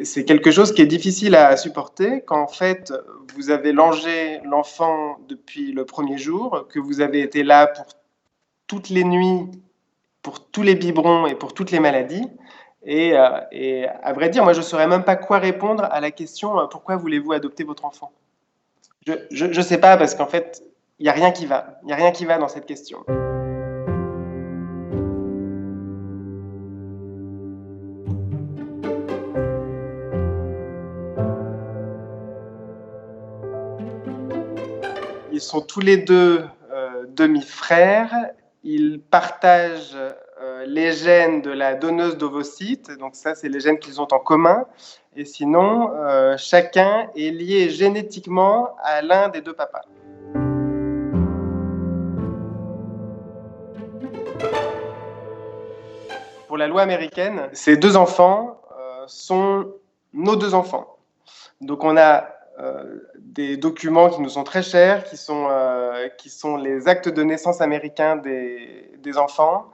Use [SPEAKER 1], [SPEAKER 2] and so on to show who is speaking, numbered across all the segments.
[SPEAKER 1] C'est quelque chose qui est difficile à supporter quand, en fait, vous avez langé l'enfant depuis le premier jour, que vous avez été là pour toutes les nuits, pour tous les biberons et pour toutes les maladies et à vrai dire, moi, je ne saurais même pas quoi répondre à la question, «Pourquoi voulez-vous adopter votre enfant?» Je sais pas parce qu'en fait, il y a rien qui va. Il y a rien qui va dans cette question. Ils sont tous les 2 demi-frères. Ils partagent, les gènes de la donneuse d'ovocytes, donc ça, c'est les gènes qu'ils ont en commun et sinon, chacun est lié génétiquement à l'un des 2 papas. Pour la loi américaine, ces 2 enfants, sont nos 2 enfants. Donc on a des documents qui nous sont très chers, qui sont les actes de naissance américains des enfants,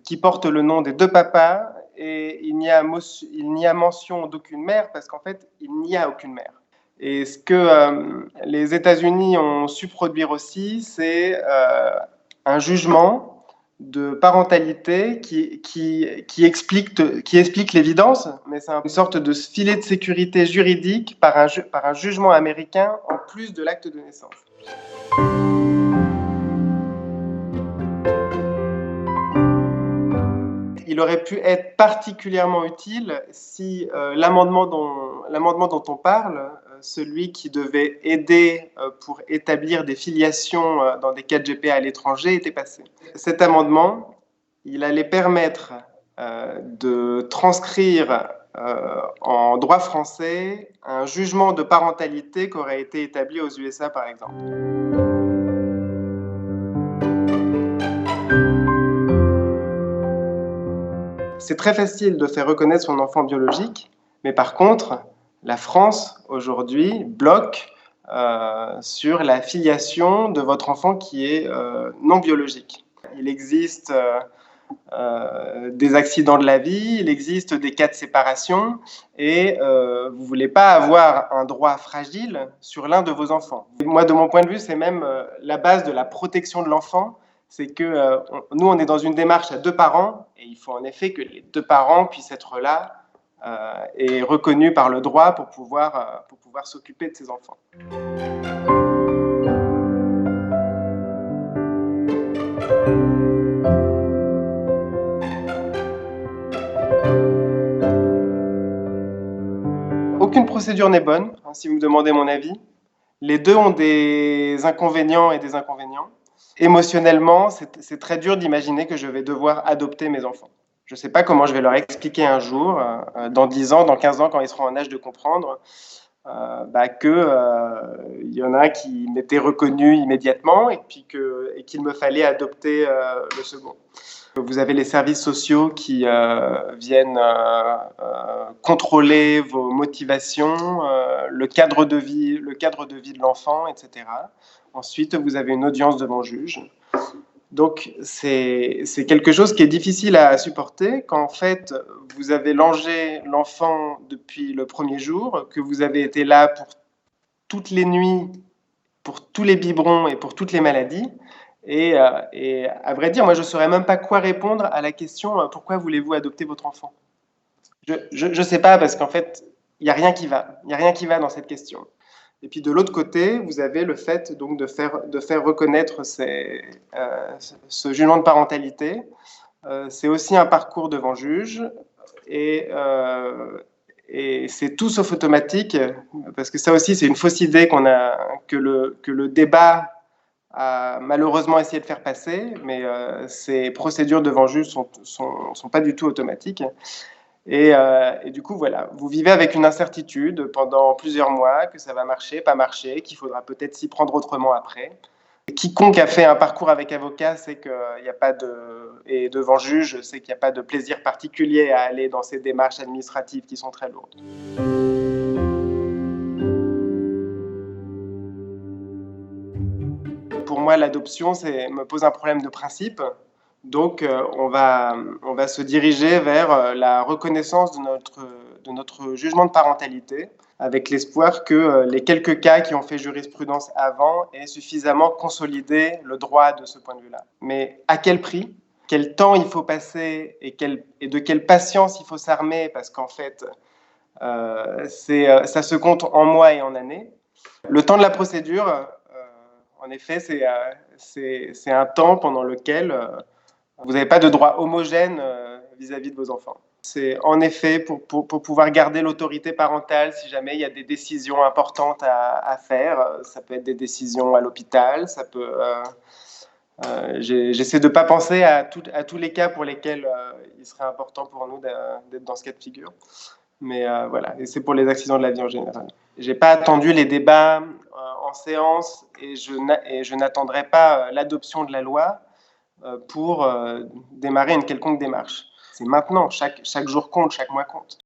[SPEAKER 1] qui portent le nom des 2 papas et il n'y a mention d'aucune mère parce qu'en fait, il n'y a aucune mère. Et ce que les États-Unis ont su produire aussi, c'est un jugement de parentalité qui explique l'évidence, mais c'est une sorte de filet de sécurité juridique par un jugement américain en plus de l'acte de naissance. Il aurait pu être particulièrement utile si l'amendement dont on parle, celui qui devait aider pour établir des filiations dans des cas de GPA à l'étranger, était passé. Cet amendement, il allait permettre de transcrire en droit français un jugement de parentalité qui aurait été établi aux USA, par exemple. C'est très facile de faire reconnaître son enfant biologique, mais par contre, la France, aujourd'hui, bloque sur la filiation de votre enfant qui est non biologique. Il existe des accidents de la vie, il existe des cas de séparation, et vous ne voulez pas avoir un droit fragile sur l'un de vos enfants. Moi, de mon point de vue, c'est même la base de la protection de l'enfant, c'est que nous, on est dans une démarche à 2 parents, et il faut en effet que les 2 parents puissent être là et reconnus par le droit pour pouvoir s'occuper de ces enfants. Aucune procédure n'est bonne, hein, si vous me demandez mon avis. Les 2 ont des inconvénients et des inconvénients. Émotionnellement, c'est très dur d'imaginer que je vais devoir adopter mes enfants. Je ne sais pas comment je vais leur expliquer un jour, dans 10 ans, dans 15 ans, quand ils seront en âge de comprendre, qu'il y en a un qui m'était reconnu immédiatement et qu'il me fallait adopter le second. Vous avez les services sociaux qui viennent contrôler vos motivations, le cadre de vie de l'enfant, etc. Ensuite, vous avez une audience devant juge. Donc, c'est quelque chose qui est difficile à supporter quand, en fait, vous avez langé l'enfant depuis le premier jour, que vous avez été là pour toutes les nuits, pour tous les biberons et pour toutes les maladies. Et à vrai dire, moi, je ne saurais même pas quoi répondre à la question «Pourquoi voulez-vous adopter votre enfant?» Je sais pas parce qu'en fait, il y a rien qui va. Il y a rien qui va dans cette question. Et puis de l'autre côté, vous avez le fait donc de faire reconnaître ce jugement de parentalité. C'est aussi un parcours devant juge et c'est tout sauf automatique parce que ça aussi, c'est une fausse idée que le débat a malheureusement essayé de faire passer, mais ces procédures devant juge sont pas du tout automatiques. Et du coup, voilà, vous vivez avec une incertitude pendant plusieurs mois, que ça va marcher, pas marcher, qu'il faudra peut-être s'y prendre autrement après. Quiconque a fait un parcours avec avocat sait qu'il n'y a pas et devant juge, sait qu'il n'y a pas de plaisir particulier à aller dans ces démarches administratives qui sont très lourdes. Pour moi, l'adoption, me pose un problème de principe. Donc, on va se diriger vers la reconnaissance de notre jugement de parentalité, avec l'espoir que les quelques cas qui ont fait jurisprudence avant aient suffisamment consolidé le droit de ce point de vue-là. Mais à quel prix? Quel temps il faut passer et de quelle patience il faut s'armer, parce qu'en fait, ça se compte en mois et en années. Le temps de la procédure, en effet, c'est un temps pendant lequel vous n'avez pas de droit homogène vis-à-vis de vos enfants. C'est en effet pour pouvoir garder l'autorité parentale si jamais il y a des décisions importantes à faire. Ça peut être des décisions à l'hôpital, ça peut. J'essaie de ne pas penser à tous les cas pour lesquels il serait important pour nous d'être dans ce cas de figure. Mais voilà, et c'est pour les accidents de la vie en général. Je n'ai pas attendu les débats en séance et je n'attendrai pas l'adoption de la loi pour démarrer une quelconque démarche. C'est maintenant, chaque jour compte, chaque mois compte.